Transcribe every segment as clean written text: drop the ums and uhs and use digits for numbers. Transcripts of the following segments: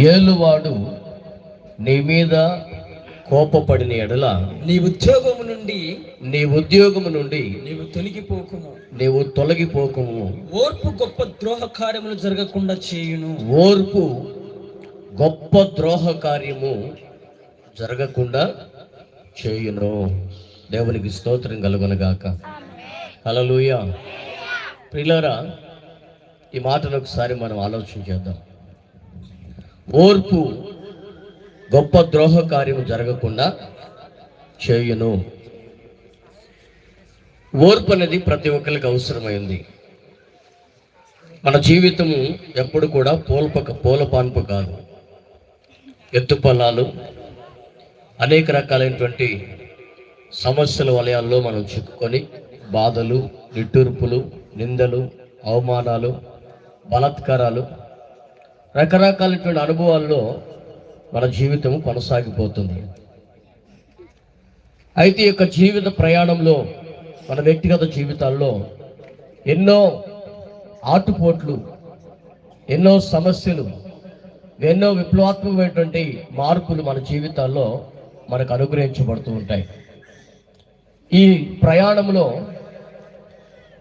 ఏలువాడు నీ మీద కోపపడిన ఎడల నీ ఉద్యోగము నుండి నీవు తొలగిపోకుము. ఓర్పు గొప్ప ద్రోహ కార్యములు జరగకుండా చేయును. ఓర్పు గొప్ప ద్రోహ కార్యము జరగకుండా చేయును. దేవునికి స్తోత్రం కలుగునుగాక. హల్లెలూయా. ప్రియులారా, ఈ మాటను ఒకసారి మనం ఆలోచన చేద్దాం. ఓర్పు గొప్ప ద్రోహ కార్యము జరగకుండా చేయును. ఓర్పు అనేది ప్రతి ఒక్కరికి అవసరమైంది. మన జీవితము ఎప్పుడు కూడా పూలపాన్పు కాదు. ఎత్తుపల్లాలు, అనేక రకాలైనటువంటి సమస్యల వలయాల్లో మనం చిక్కుకొని బాధలు, నిట్టూర్పులు, నిందలు, అవమానాలు, బలాత్కారాలు, రకరకాలైనటువంటి అనుభవాల్లో మన జీవితం కొనసాగిపోతుంది. అయితే ఈ యొక్క జీవిత ప్రయాణంలో, మన వ్యక్తిగత జీవితాల్లో ఎన్నో ఆటుపోట్లు, ఎన్నో సమస్యలు, ఎన్నో విప్లవాత్మకమైనటువంటి మార్పులు మన జీవితాల్లో మనకు అనుగ్రహించబడుతూ ఉంటాయి. ఈ ప్రయాణంలో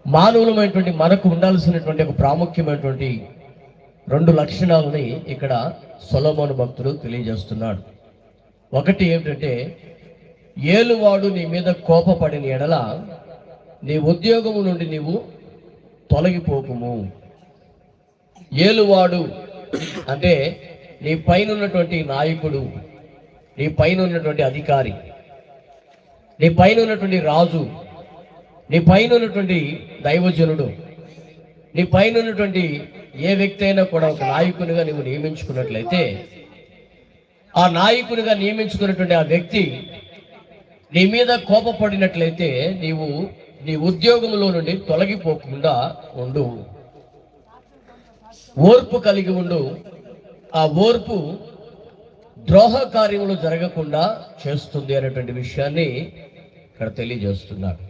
మానవులమైనటువంటి మనకు ఉండాల్సినటువంటి ఒక ప్రాముఖ్యమైనటువంటి 2 లక్షణాలని ఇక్కడ సొలొమోను భక్తుడు తెలియజేస్తున్నాడు. ఒకటి ఏమిటంటే, ఏలువాడు నీ మీద కోపపడిన ఎడల నీ ఉద్యోగము నుండి నీవు తొలగిపోకుము. ఏలువాడు అంటే నీ పైన ఉన్నటువంటి నాయకుడు, నీ పైన ఉన్నటువంటి అధికారి, నీ పైన ఉన్నటువంటి రాజు, నీ పైన ఉన్నటువంటి దైవజనుడు, నీ పైన ఉన్నటువంటి ఏ వ్యక్తి అయినా కూడా ఒక నాయకునిగా నువ్వు నియమించుకున్నట్లయితే, ఆ నాయకునిగా నియమించుకున్నటువంటి ఆ వ్యక్తి నీ మీద కోపపడినట్లయితే నీవు నీ ఉద్యోగంలో నుండి తొలగిపోకుండా ఉండు. ఓర్పు కలిగి ఉండు. ఆ ఓర్పు ద్రోహ కార్యములు జరగకుండా చేస్తుంది అనేటువంటి విషయాన్ని ఇక్కడ తెలియజేస్తున్నాడు.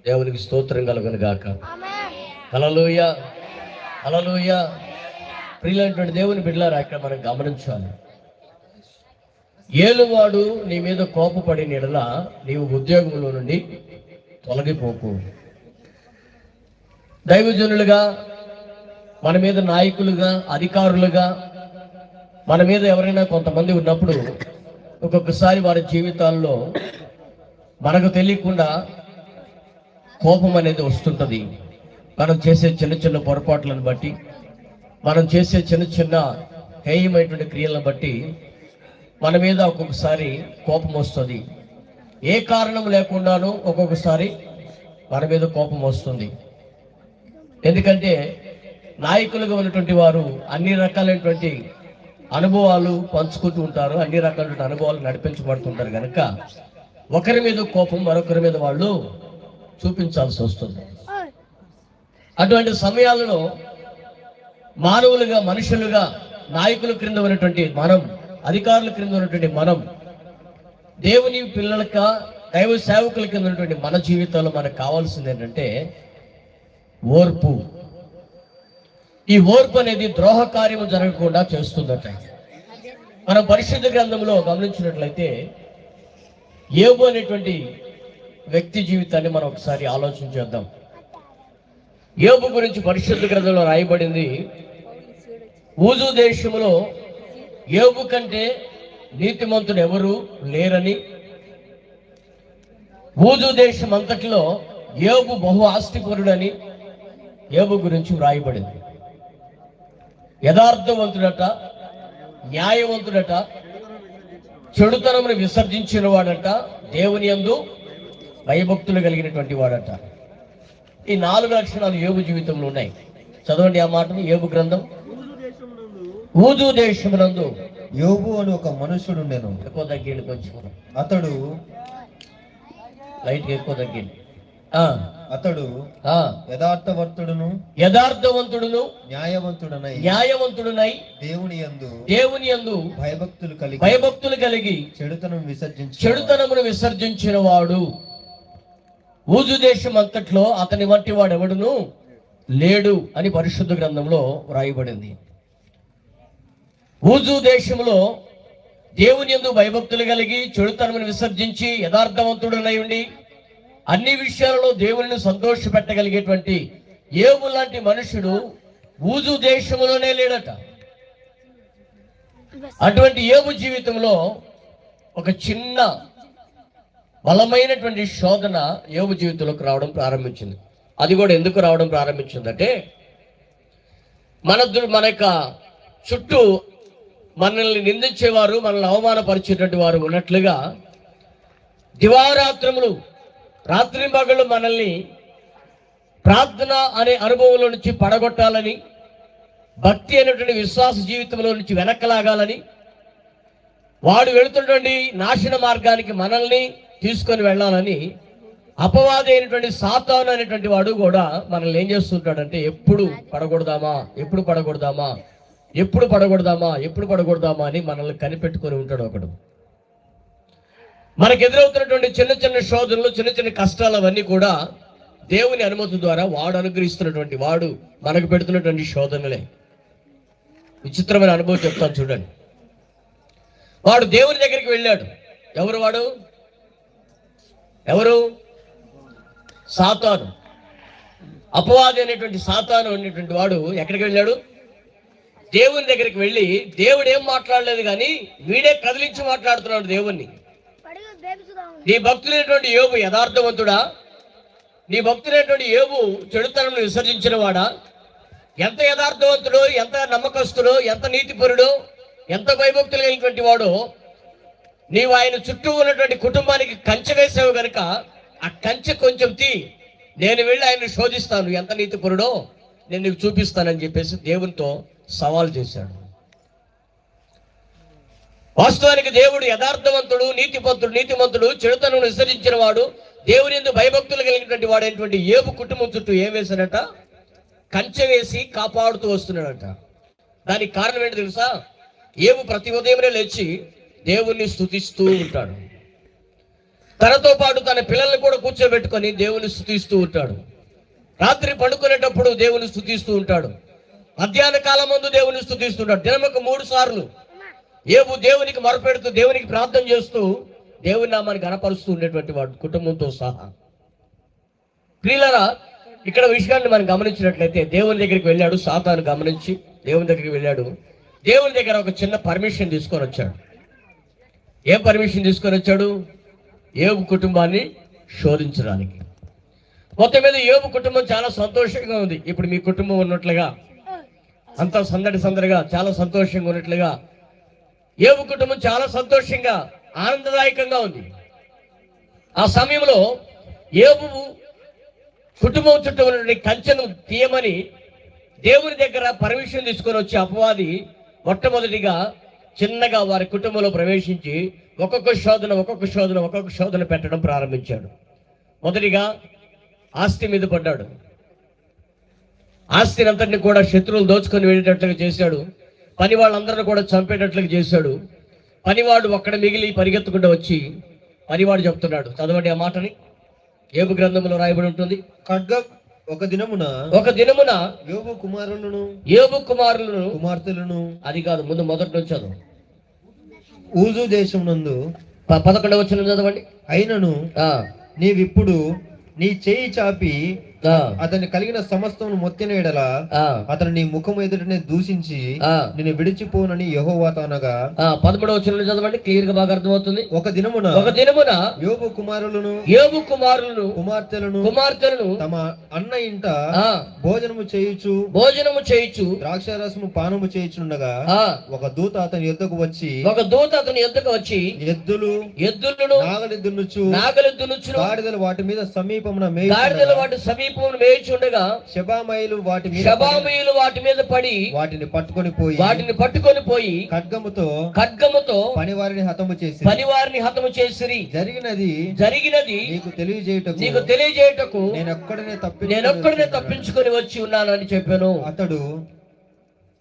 దేవునికి స్తోత్రం కలుగునుగాక. హల్లెలూయా, హల్లెలూయా. ప్రియులైనటువంటి దేవుని బిడ్డలారా, ఇక్కడ మనం గమనించాలి. ఏలువాడు నీ మీద కోపపడిన ఎడల నీవు ఉద్యోగంలో నుండి తొలగిపోకు. దైవజనులుగా, మన మీద నాయకులుగా, అధికారులుగా మన మీద ఎవరైనా కొంతమంది ఉన్నప్పుడు ఒక్కొక్కసారి వారి జీవితాల్లో మనకు తెలియకుండా కోపం అనేది వస్తుంటుంది. మనం చేసే చిన్న చిన్న పొరపాట్లను బట్టి, మనం చేసే చిన్న చిన్న హేయమైనటువంటి క్రియలను బట్టి మన మీద ఒక్కొక్కసారి కోపం వస్తుంది. ఏ కారణం లేకుండానూ ఒక్కొక్కసారి మన మీద కోపం వస్తుంది. ఎందుకంటే నాయకులుగా ఉన్నటువంటి వారు అన్ని రకాలైనటువంటి అనుభవాలు పంచుకుంటూ ఉంటారు, అన్ని రకాలైన అనుభవాలు నడిపించబడుతుంటారు. కనుక ఒకరి మీద కోపం మరొకరి మీద వాళ్ళు చూపించాల్సి వస్తుంది. అటువంటి సమయాలలో మానవులుగా, మనుషులుగా, నాయకుల క్రింద ఉన్నటువంటి మనం, అధికారుల క్రింద ఉన్నటువంటి మనం, దేవుని పిల్లలక, దైవ సేవకుల కింద ఉన్నటువంటి మన జీవితాల్లో మనకు కావాల్సింది ఏంటంటే ఓర్పు. ఈ ఓర్పు అనేది ద్రోహ కార్యము జరగకుండా చేస్తుందట. మనం పరిశుద్ధ గ్రంథంలో గమనించినట్లయితే యోబు అనేటువంటి వ్యక్తి జీవితాన్ని మనం ఒకసారి ఆలోచన చేద్దాం. యోబు గురించి పరిశుద్ధ గ్రంథంలో రాయబడింది, ఊజు దేశంలో యోబు కంటే నీతిమంతుడు ఎవరు లేరని, ఊజు దేశం అంతటిలో యోబు బహు ఆస్తిపరుడని యోబు గురించి వ్రాయబడింది. యథార్థవంతుడట, న్యాయవంతుడట, చెడుతనమును విసర్జించిన వాడట, దేవుని యందు భయభక్తులు కలిగినటువంటి వాడట. ఈ 4 లక్షణాలు యోబు జీవితంలో ఉన్నాయి. చదవండి ఆ మాటను. యోబు గ్రంథం. ఊజు దేశమునందు యోబు అని ఒక మనుషుడు ఉండెను. ఎక్కువ తగ్గింది కొంచెం, అతడు లైట్ ఎక్కువ తగ్గింది. అతడు యథార్థవంతుడును న్యాయవంతుడునై దేవుని యందు భయభక్తులు కలిగి చెడుతనమును విసర్జించిన వాడు. ఊజు దేశం అంతట్లో అతని వంటి వాడు ఎవడును లేడు అని పరిశుద్ధ గ్రంథంలో వ్రాయబడింది. ఊజు దేశంలో దేవుని యందు భయభక్తులు కలిగి చెడుతనమును విసర్జించి యథార్థవంతుడనై ఉండి అన్ని విషయాలలో దేవుని సంతోషపెట్టగలిగేటువంటి యోబు లాంటి మనుషుడు ఊజు దేశంలోనే లేడట. అటువంటి యోబు జీవితంలో ఒక చిన్న బలమైనటువంటి శోధన యోబు జీవితంలోకి రావడం ప్రారంభించింది. అది కూడా ఎందుకు రావడం ప్రారంభించిందంటే, మన యొక్క చుట్టూ మనల్ని నిందించేవారు, మనల్ని అవమానపరిచేటువంటి వారు ఉన్నట్లుగా దివారాత్రములు రాత్రి పగళ్ళు మనల్ని ప్రార్థన అనే అనుభవంలో నుంచి పడగొట్టాలని, భక్తి అనేటువంటి విశ్వాస జీవితంలో నుంచి వెనక్కలాగాలని, వాడు వెళుతున్నటువంటి నాశన మార్గానికి మనల్ని తీసుకొని వెళ్ళాలని అపవాది అయినటువంటి సాతాను అనేటువంటి వాడు కూడా మనల్ని ఏం చేస్తుంటాడంటే, ఎప్పుడు పడగొడదామా ఎప్పుడు పడగొడదామా ఎప్పుడు పడగొడదామా ఎప్పుడు పడగొడదామా అని మనల్ని కనిపెట్టుకొని ఉంటాడు ఒకడు. మనకు ఎదురవుతున్నటువంటి చిన్న చిన్న శోధనలు, చిన్న చిన్న కష్టాలు అవన్నీ కూడా దేవుని అనుమతి ద్వారా వాడు అనుగ్రహిస్తున్నటువంటి, వాడు మనకు పెడుతున్నటువంటి శోధనలే. విచిత్రమైన అనుభవం చెప్తాను చూడండి. వాడు దేవుని దగ్గరికి వెళ్ళాడు. ఎవరు సాతాను, అపవాది అనేటువంటి సాతాను అనేటువంటి వాడు ఎక్కడికి వెళ్ళాడు? దేవుని దగ్గరికి వెళ్ళి, దేవుడు ఏం మాట్లాడలేదు కానీ వీడే కదిలించి మాట్లాడుతున్నాడు దేవుణ్ణి. నీ భక్తులైనటువంటి యోబు యథార్థవంతుడా? నీ భక్తులైనటువంటి యోబు చెడుతనం విసర్జించిన వాడా? ఎంత యథార్థవంతుడు, ఎంత నమ్మకస్తుడు, ఎంత నీతిపరుడు, ఎంత భయభక్తులు కలిగినటువంటి వాడు. నీవు ఆయన చుట్టూ ఉన్నటువంటి కుటుంబానికి కంచె వేసావు కనుక ఆ కంచె కొంచెం నేను వెళ్ళి ఆయన శోధిస్తాను, ఎంత నీతిపరుడో నేను నీకు చూపిస్తానని చెప్పేసి దేవునితో సవాల్ చేశాడు. వాస్తవానికి దేవుడు యథార్థవంతుడు, నీతిమంతుడు, చెడుతనం విసర్జించిన వాడు, దేవుని యందు భయభక్తులు కలిగినటువంటి వాడైనటువంటి యోబు కుటుంబం చుట్టూ ఏం వేశాడట? కంచె వేసి కాపాడుతూ వస్తున్నాడట. దానికి కారణం ఏంటి తెలుసా? యోబు ప్రతి ఉదయమే లేచి దేవుణ్ణి స్తుతిస్తూ ఉంటాడు. తనతో పాటు తన పిల్లల్ని కూడా కూర్చోబెట్టుకొని దేవుని స్తుతిస్తూ ఉంటాడు. రాత్రి పడుకునేటప్పుడు దేవుని స్తుతిస్తూ ఉంటాడు. మధ్యాహ్న కాలం ముందు దేవుని స్తుతిస్తుంటాడు. దినముకు 3 సార్లు యోబు దేవునికి మొరపెడుతూ, దేవునికి ప్రార్థన చేస్తూ దేవుని నామాన్ని గణపరుస్తూ ఉండేటువంటి వాడు కుటుంబంతో సహా. ప్రియులారా, ఇక్కడ విషయాన్ని మనం గమనించినట్లయితే దేవుని దగ్గరికి వెళ్ళాడు. సాతాను గమనించి దేవుని దగ్గరికి వెళ్ళాడు. దేవుని దగ్గర ఒక చిన్న పర్మిషన్ తీసుకొని వచ్చాడు. ఏం పర్మిషన్ తీసుకొని వచ్చాడు? యోబు కుటుంబాన్ని శోధించడానికి. మొత్తం మీద యోబు కుటుంబం చాలా సంతోషంగా ఉంది. ఇప్పుడు మీ కుటుంబం ఉన్నట్లుగా అంతా సందడిగా చాలా సంతోషంగా ఉన్నట్లుగా యోబు కుటుంబం చాలా సంతోషంగా ఆనందదాయకంగా ఉంది. ఆ సమయంలో యోబు కుటుంబం చుట్టూ ఉన్నటువంటి కంచెను తీయమని దేవుని దగ్గర పర్మిషన్ తీసుకొని వచ్చి అపవాది మొట్టమొదటిగా చిన్నగా వారి కుటుంబంలో ప్రవేశించి ఒక్కొక్క శోధన పెట్టడం ప్రారంభించాడు. మొదటిగా ఆస్తి మీద పడ్డాడు. ఆస్తిని అంతటిని కూడా శత్రువులు దోచుకొని వెళ్ళేటట్లుగా చేశాడు. పని వాళ్ళందరినీ కూడా చంపేటట్లుగా చేశాడు. పనివాడు ఒక్కడ మిగిలి పరిగెత్తుకుంటూ వచ్చి పనివాడు చెప్తున్నాడు, చదవండి ఆ మాటని. యోబు గ్రంథంలో రాయబడి ఉంటుంది. ఒక దినమున యోబు కుమారులను కుమార్తెలను, అది కాదు, ముందు మొదటి నుంచి చదువు. ఊజు దేశం నందు 11వ వచనం చదవండి. అయినను నీవిప్పుడు నీ చేయి చాపి అతని కలిగిన సమస్తమును మొత్తిన ఎడల అతను నీ ముఖం ఎదుటనే దూషించి నిన్ను విడిచిపోనని యెహోవా అనగా. 13వ వచనం చదవండి, క్లియర్ గా బాగా అర్థమవుతుంది. ఒక దినమున యోబు కుమారులను కుమార్తెలను తమ అన్న ఇంట భోజనము చేయుచు ద్రాక్షారసము పానము చేయుచుండగా ఒక దూత అతని యొద్దకు వచ్చి ఎద్దులను నాగలిద్దునుచు గాడిదలు వాటి మీద సమీపమున మేయుచుండగా శబామయులు వాటి మీద పడి వాటిని పట్టుకొని పోయి ఖడ్గముతో పనివారిని హతము చేసిరి. జరిగినది నీకు తెలియజేయుటకు నేనొక్కడనే తప్పించుకొని వచ్చి ఉన్నానని చెప్పాను. అతడు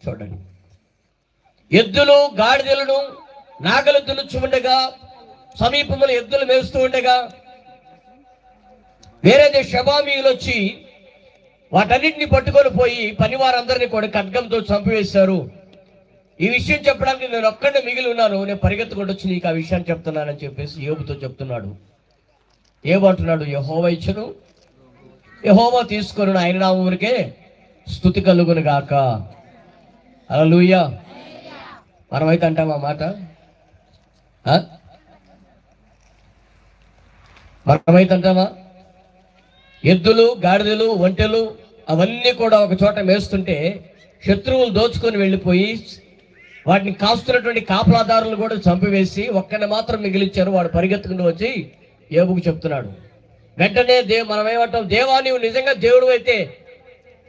చూడండి, ఎద్దులు గాడిదలను నాగలు దున్నుచుండగా సమీపంలో ఎద్దులు మేస్తూ ఉండగా వేరే శబామీయులు వచ్చి వాటన్నిటిని పట్టుకొని పోయి పనివారందరినీ కూడా ఖడ్గంతో చంపివేశారు. ఈ విషయం చెప్పడానికి నేను ఒక్కడే మిగిలి ఉన్నాను, నేను పరిగెత్తుకుంటూ వచ్చి నీకు ఆ విషయాన్ని చెప్తున్నానని చెప్పేసి యోబుతో చెప్తున్నాడు. ఏమంటున్నాడు? యెహోవా ఇచ్చును, యెహోవా తీసుకొనును, ఆయన నామమునకే స్తుతి కలుగును గాక. హల్లెలూయా. మనమైతే అంటాం ఆ మాట? మనమైతే అంటామా? ఎద్దులు, గాడిదలు, ఒంటెలు అవన్నీ కూడా ఒక చోట మేస్తుంటే శత్రువులు దోచుకొని వెళ్ళిపోయి వాటిని కాస్తున్నటువంటి కాపలాదారులు కూడా చంపివేసి ఒక్కడిని మాత్రం మిగిలిచ్చారు. వాడు పరిగెత్తుకుంటూ వచ్చి యోబుకు చెప్తున్నాడు. వెంటనే మనం ఏమంటాం? దేవా, నీవు నిజంగా దేవుడు అయితే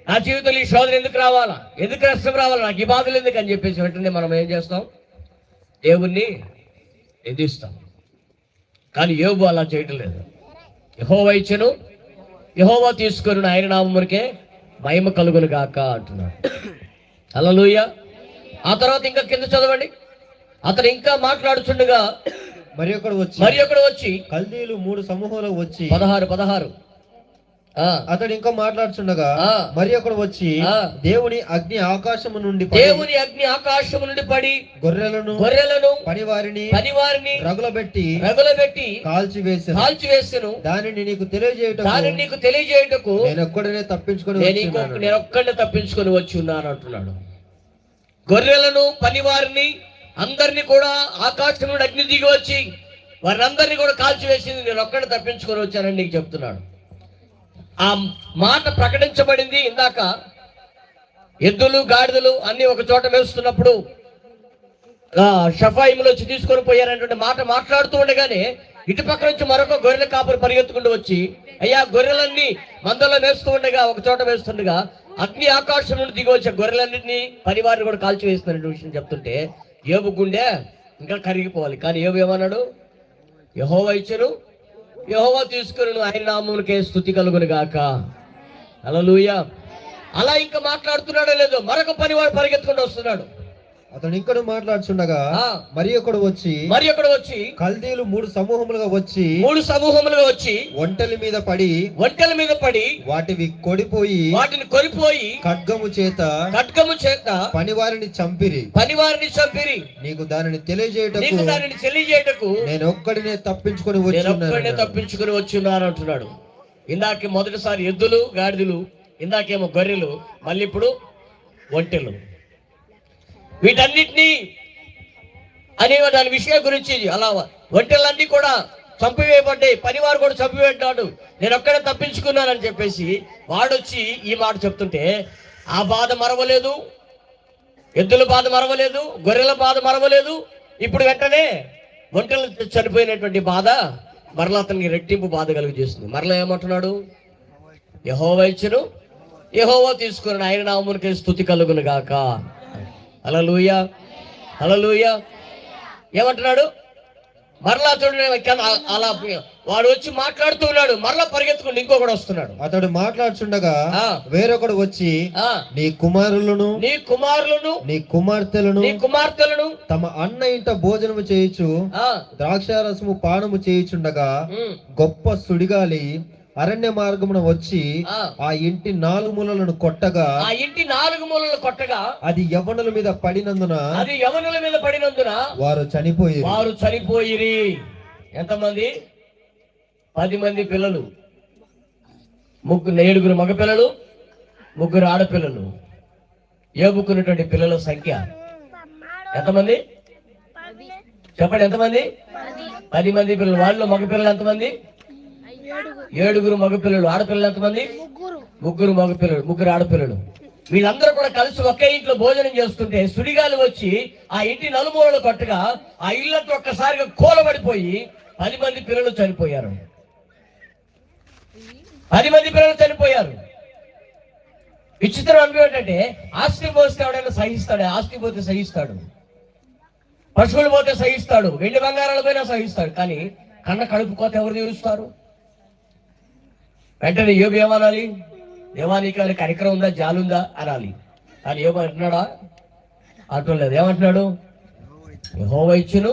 నా జీవితంలో ఈ శోధన ఎందుకు రావాలా, ఎందుకు కష్టం రావాలా, నాకు ఈ బాధలు ఎందుకు అని చెప్పేసి వెంటనే మనం ఏం చేస్తాం? దేవుణ్ణి నిందిస్తాం. కానీ యోబు అలా చేయటం లేదు. యెహోవా ఇచ్చెను, యెహోవా తీసుకొనును, ఆయన నామమునకే మహిమ కలుగును గాక అంటున్నాడు. హల్లెలూయా. ఆ తర్వాత ఇంకా కింద చదవండి. అతను ఇంకా మాట్లాడుచుండగా మరి ఒకడు వచ్చి కల్దీయులు 3 సమూహాలు వచ్చి 16 అతడు ఇంకా మాట్లాడుచుండగా మరి ఒకడు వచ్చి దేవుని అగ్ని ఆకాశము నుండి పడి గొర్రెలను పనివారిని రగులబెట్టి కాల్చివేసెను. దానిని నీకు తెలియజేయుటకు నేనొక్కడినే తప్పించుకొని వచ్చి ఉన్నాను అంటున్నాడు. గొర్రెలను, పనివారిని అందరినీ కూడా ఆకాశం నుండి అగ్ని దిగి వచ్చి వారందరినీ కూడా కాల్చివేసింది, నేను ఒక్కడిని తప్పించుకొని వచ్చానని నీకు చెప్తున్నాడు. ఆ మాట ప్రకటించబడింది. ఇందాక ఎద్దులు, గాడిదలు అన్ని ఒక చోట మేస్తున్నప్పుడు షఫాయిములు వచ్చి తీసుకొని పోయారనేటువంటి మాట మాట్లాడుతూ ఉండగానే ఇటుపక్క నుంచి మరొక గొర్రెల కాపురు పరిగెత్తుకుంటూ వచ్చి, అయ్యా, గొర్రెలన్నీ మందలో మేస్తూ ఉండగా ఒక చోట వేస్తుండగా అగ్ని ఆకాశం నుండి దిగి వచ్చే గొర్రెలన్నింటినీ పనివారిని కూడా కాల్చి వేస్తున్న విషయం చెప్తుంటే యోబు గుండె ఇంకా కరిగిపోవాలి. కానీ యోబు ఏమన్నాడు? యెహోవా ఇచ్చెను, యెహోవా తీసుకొనును, ఆయన నామమునకే స్తుతి కలుగును గాక. హల్లెలూయా. అలా ఇంకా మాట్లాడుతున్నాడో లేదో మరొక పనివాడు పరిగెత్తుకుంటూ వస్తున్నాడు. అతను ఇక్కడ మాట్లాడుచుండగా మరి ఒకడు వచ్చి కల్దీయులు 3 సమూహములుగా వచ్చి ఒంటెల మీద పడి వాటిని కొరిపోయి ఖడ్గము చేత పనివారిని చంపిరి. నీకు దానిని తెలియజేయటకు నేను ఒక్కడినే తప్పించుకొని వచ్చున్నాను అంటున్నాడు. ఇందాక మొదటిసారి ఎద్దులు, గాడిదలు, ఇందాకేమో గొర్రెలు, మళ్ళీ ఇప్పుడు ఒంటెలు. వీటన్నిటినీ అనే దాని విషయం గురించి అలా ఒంటెలన్నీ కూడా చంపివేయబడ్డాయి, పనివారు కూడా చంపివేయబడ్డాడు, నేను ఒక్కడే తప్పించుకున్నానని చెప్పేసి వాడొచ్చి ఈ మాట చెప్తుంటే ఆ బాధ మరవలేదు, ఎద్దుల బాధ మరవలేదు, గొర్రెల బాధ మరవలేదు. ఇప్పుడు వెంటనే ఒంటెలు చనిపోయినటువంటి బాధ మరలా అతనికి రెట్టింపు బాధ కలుగజేస్తుంది. మరలా ఏమంటున్నాడు? యెహోవా ఇచ్చెను, యెహోవా తీసుకొనును, ఆయన నామమునకే స్తుతి కలుగును గాక. హల్లెలూయా. హల్లెలూయా. ఏమంటున్నాడు? మరలా చూడండి, అలా వాడు వచ్చి మాట్లాడుతున్నాడు, మరలా పరిగెత్తుకుంటూ ఇంకొకడు వస్తున్నాడు. అతడు మాట్లాడుచుండగా వేరొకడు వచ్చి నీ కుమారులను నీ కుమార్తెలను తమ అన్న ఇంట భోజనము చేయుచు ద్రాక్షారసము పానము చేయుచుండగా గొప్ప సుడిగాలి అరణ్య మార్గమున వచ్చి ఆ ఇంటి 4 మూలలను కొట్టగా అది యవ్వనుల మీద పడినందున వారు చనిపోయిరి. ఎంతమంది? 10 మంది పిల్లలు, 7 మగ పిల్లలు, 3 ఆడపిల్లలు. యోబుకున్నటువంటి పిల్లల సంఖ్య ఎంతమంది చెప్పండి? ఎంతమంది? 10 మంది పిల్లలు. వాళ్ళు మగ పిల్లలు ఎంతమంది? 7 మగపిల్లలు. ఆడపిల్లలు ఎంతమంది? 3 మగపిల్లలు, 3 ఆడపిల్లలు. వీళ్ళందరూ కూడా కలిసి ఒకే ఇంట్లో భోజనం చేస్తుంటే సుడిగాలి వచ్చి ఆ ఇంటి నలుమూలలు కొట్టగా ఆ ఇళ్ళతో ఒక్కసారిగా కూలబడిపోయి 10 మంది పిల్లలు చనిపోయారు. 10 మంది పిల్లలు చనిపోయారు. విచిత్రం అనుభవం ఏంటంటే ఆస్తి పోస్తే ఎవడైనా సహిస్తాడు, ఆస్తి పోతే సహిస్తాడు, పశువులు పోతే సహిస్తాడు, వెండి బంగారాల పైన సహిస్తాడు, కానీ కన్న కడుపు కోత ఎవరు తీరుస్తారు? వెంటనే యోబు ఏమనాలి? దేవానికి కనికరం ఉందా, జాలుందా అనాలి. కానీ యోబు అంటున్నాడా? అంటలేదు. ఏమంటున్నాడు? యెహోవా ఇచ్చెను,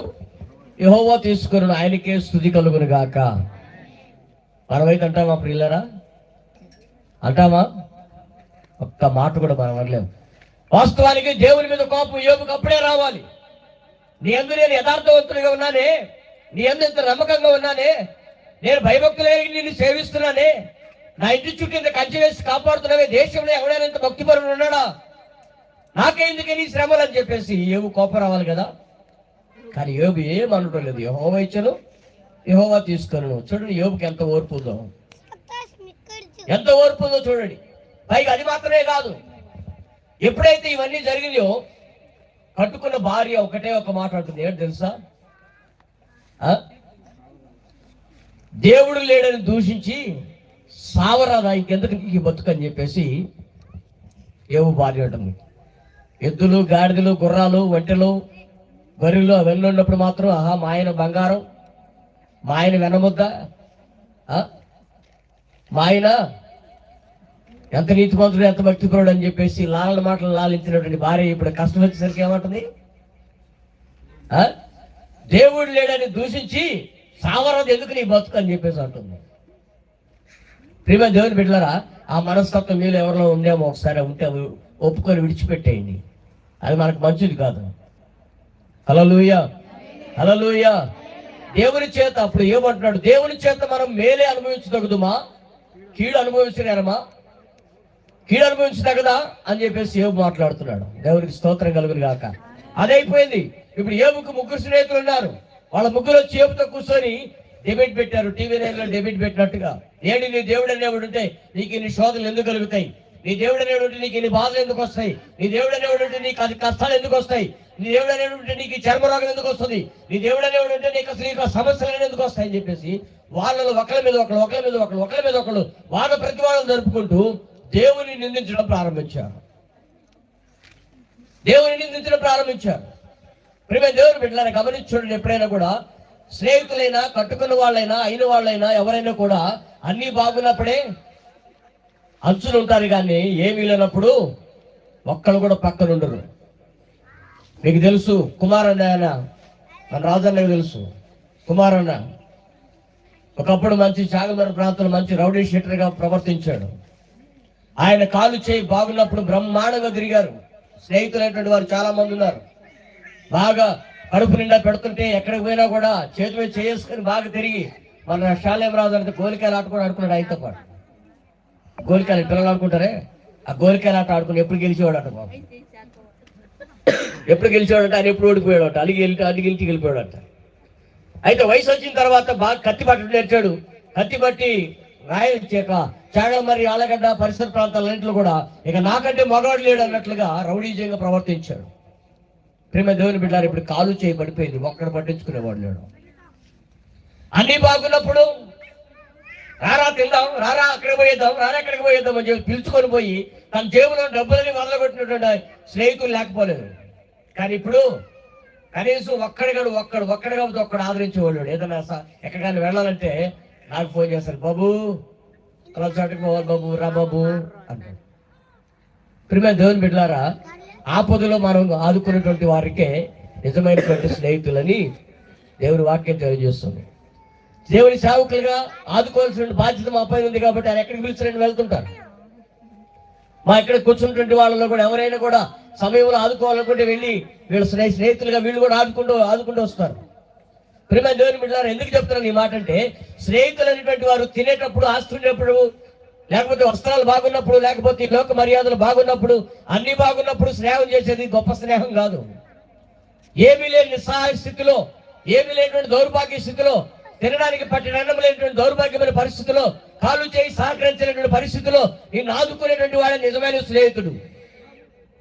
యెహోవా తీసుకొనును, ఆయనకే స్తుతి కలుగును గాక. మనమైతే అంటామా ప్రియులారా? అంటామా? ఒక్క మాట కూడా మనం అనలేము. వాస్తవానికి దేవుని మీద కోపం యోబుకు అప్పుడే రావాలి. నీ అందు నేను యథార్థవంతుడిగా ఉన్నానే, నీ అందు ఇంత నమ్మకంగా ఉన్నానే, నేను భయభక్తులే నిన్ను సేవిస్తున్నానే, నా ఇంటి చుట్టూ ఇంత కంచె వేసి కాపాడుతున్నావే, దేశంలో ఎవడైనా ఇంత భక్తిపరుడు ఉన్నాడా, నాకే ఎందుకే నీ శ్రమలు అని చెప్పేసి యోబు కోపం రావాలి కదా. కానీ యోబు ఏమనటం లేదు. యెహోవా ఇచ్చను, యెహోవా తీసుకొను. చూడండి యోబుకి ఎంత ఓర్పు ఉందో, ఎంత ఓర్పు ఉందో చూడండి. పైగా అది మాత్రమే కాదు, ఎప్పుడైతే ఇవన్నీ జరిగినాయో కట్టుకున్న భార్య ఒకటే ఒక మాట అంటుంది. ఏంటి తెలుసా? దేవుడు లేడని దూషించి సావరాదా, ఇంకెందుకు నీకు బతుకు అని చెప్పేసి యోబు భార్య అంటుంది. ఎద్దులు, గాడిదలు, గుర్రాలు, ఒంటెలు, గొర్రెలు అవన్నీ ఉన్నప్పుడు మాత్రం మా ఆయన బంగారం, మా ఆయన వెనముద్ద, మా ఆయన ఎంత నీతిమంతుడు, ఎంత భక్తిపరుడు అని చెప్పేసి లాలన మాటలు లాలించినటువంటి భార్య ఇప్పుడు కష్టం వచ్చేసరికి ఏమంటుంది? దేవుడు లేడని దూషించి సావరాదు, ఎందుకు నీ బతుకు అని చెప్పేసి అంటుంది. ప్రియమైన దేవుని బిడ్డలారా, ఆ మనస్తత్వం మీలో ఎవరిలో ఉందేమో ఒకసారి ఉంటే ఒప్పుకొని విడిచిపెట్టేయండి. అది మనకు మంచిది కాదు. హల్లెలూయా, హల్లెలూయా. దేవుని చేత అప్పుడు ఏమంటున్నాడు? దేవుని చేత మనం మేలే అనుభవించదగదుమా, కీడు అనుభవించలేమా, కీడు అనుభవించదగదా అని చెప్పేసి యోబు మాట్లాడుతున్నాడు. దేవునికి స్తోత్రం కలుగును గాక. అదైపోయింది. ఇప్పుడు యోబుకు ముగ్గురు స్నేహితులు ఉన్నారు. వాళ్ళ ముగ్గురు వచ్చి యోబుతో కూర్చొని డిబేట్ పెట్టారు. టీవీ నైన్లో డిబేట్ పెట్టినట్టుగా. ఏంటి నీ దేవుడు అనేవాడు ఉంటే నీకు ఇన్ని శోధనలు ఎందుకు కలుగుతాయి, నీ దేవుడు అనేవాడు ఉంటే నీకు ఇన్ని బాధలు ఎందుకు వస్తాయి, నీ దేవుడు అనేవాడు ఉంటే నీకు అది కష్టాలు ఎందుకు వస్తాయి, నీ దేవుడు అనేవాడు ఉంటే నీకు చర్మరోగం ఎందుకు వస్తుంది, నీ దేవుడు అనేవాడు ఉంటే నీకు అసలు నీకు సమస్యలు ఎందుకు వస్తాయని చెప్పేసి వాళ్ళలో ఒకళ్ళ మీద ఒకళ్ళు వాద ప్రతివాదం జరుపుకుంటూ దేవుని నిందించడం ప్రారంభించారు. ప్రియమైన దేవుని బిడ్డలారా, గమనించండి. ఎప్పుడైనా కూడా స్నేహితులైనా, కట్టుకున్న వాళ్ళైనా, అయిన వాళ్ళైనా, ఎవరైనా కూడా అన్ని బాగున్నప్పుడే అంచులు ఉంటారు, కానీ ఏమీ లేనప్పుడు ఒక్కళ్ళు కూడా పక్కన ఉండరు. మీకు తెలుసు కుమారన్న, ఆయన మన రాజన్నకు తెలుసు. కుమారన్న ఒకప్పుడు మంచి చాగమర ప్రాంతంలో మంచి రౌడీ షీటర్గా ప్రవర్తించాడు. ఆయన కాలు చేయి బాగున్నప్పుడు బ్రహ్మాండంగా తిరిగారు. స్నేహితులైనటువంటి వారు చాలా మంది ఉన్నారు. బాగా కడుపు నిండా పెడుతుంటే ఎక్కడికి పోయినా కూడా చేతి మీద చేసుకుని బాగా తిరిగి మన శాలేమరాజు అంటే గోలికాయలు ఆడుకున్నాడు. ఆయనతో పాటు గోలికాయలు పిల్లలు ఆడుకుంటారే, ఆ గోలికాయలు ఆట ఆడుకుని ఎప్పుడు గెలిచేవాడట బాబు, ఎప్పుడు గెలిచేవాడట, ఆయన ఎప్పుడు ఓడిపోయాడట, అలిగి గెలిపోయాడట. అయితే వయసు వచ్చిన తర్వాత బాగా కత్తి పట్టడం నేర్చాడు. కత్తి పట్టి రాయించాక చాగమర్రి, ఆలగడ్డ పరిసర ప్రాంతాలన్నింటిలో కూడా ఇక నాకంటే మగవాడు లేడు అన్నట్లుగా రౌడీజంగా ప్రవర్తించాడు. ప్రేమ దేవుని బిడ్డారు, ఇప్పుడు కాలు చేయి పడిపోయింది, ఒక్కడ పట్టించుకునేవాడు లేడు. అన్ని బాగున్నప్పుడు రారా తిందాం, రారా అక్కడికి పోయేద్దాం, రారా ఎక్కడికి పోయేద్దాం అని చెప్పి పిలుచుకొని పోయి తన జేబులో డబ్బులని మొదలుపెట్టినటువంటి స్నేహితులు లేకపోలేదు. కానీ ఇప్పుడు కనీసం ఒక్కడు కాబట్టి ఒక్కడు ఆదరించేవాళ్ళు. ఏదైనా ఎక్కడికైనా వెళ్ళాలంటే నాకు ఫోన్ చేస్తారు, బాబు అలా చోటకి పోవాలి బాబు, రా బాబు అంటారు. ప్రియమైన దేవుని బిడ్డలారా, ఆపదలో మనం ఆదుకునేటువంటి వారికే నిజమైనటువంటి స్నేహితులని దేవుని వాక్యం తెలియజేస్తుంది. దేవుని సేవకులుగా ఆదుకోవాల్సిన బాధ్యత మా పైన ఉంది కాబట్టి ఆయన ఎక్కడికి పిలిచారని వెళ్తుంటారు. మా ఇక్కడ కూర్చున్నటువంటి వాళ్ళలో కూడా ఎవరైనా కూడా సమయంలో ఆదుకోవాలనుకుంటే వెళ్ళి వీళ్ళ స్నేహితులుగా వీళ్ళు కూడా ఆదుకుంటూ వస్తారు. ప్రియమైన దేవుని బిడ్డలారా, ఎందుకు చెప్తున్నాను ఈ మాట అంటే, స్నేహితులు అనేటువంటి వారు తినేటప్పుడు, ఆస్తున్నప్పుడు, లేకపోతే వస్త్రాలు బాగున్నప్పుడు, లేకపోతే లోక మర్యాదలు బాగున్నప్పుడు, అన్ని బాగున్నప్పుడు స్నేహం చేసేది గొప్ప స్నేహం కాదు. ఏమీ లేని నిస్సహాయ స్థితిలో, ఏమీ లేనటువంటి దౌర్భాగ్య స్థితిలో, తినడానికి పట్టిన అన్నం లేనటువంటి దౌర్భాగ్యమైన పరిస్థితిలో, కాలు చేయి సహకరించినటువంటి పరిస్థితిలో నిన్ను ఆదుకునేటువంటి వాడే నిజమైన స్నేహితుడు.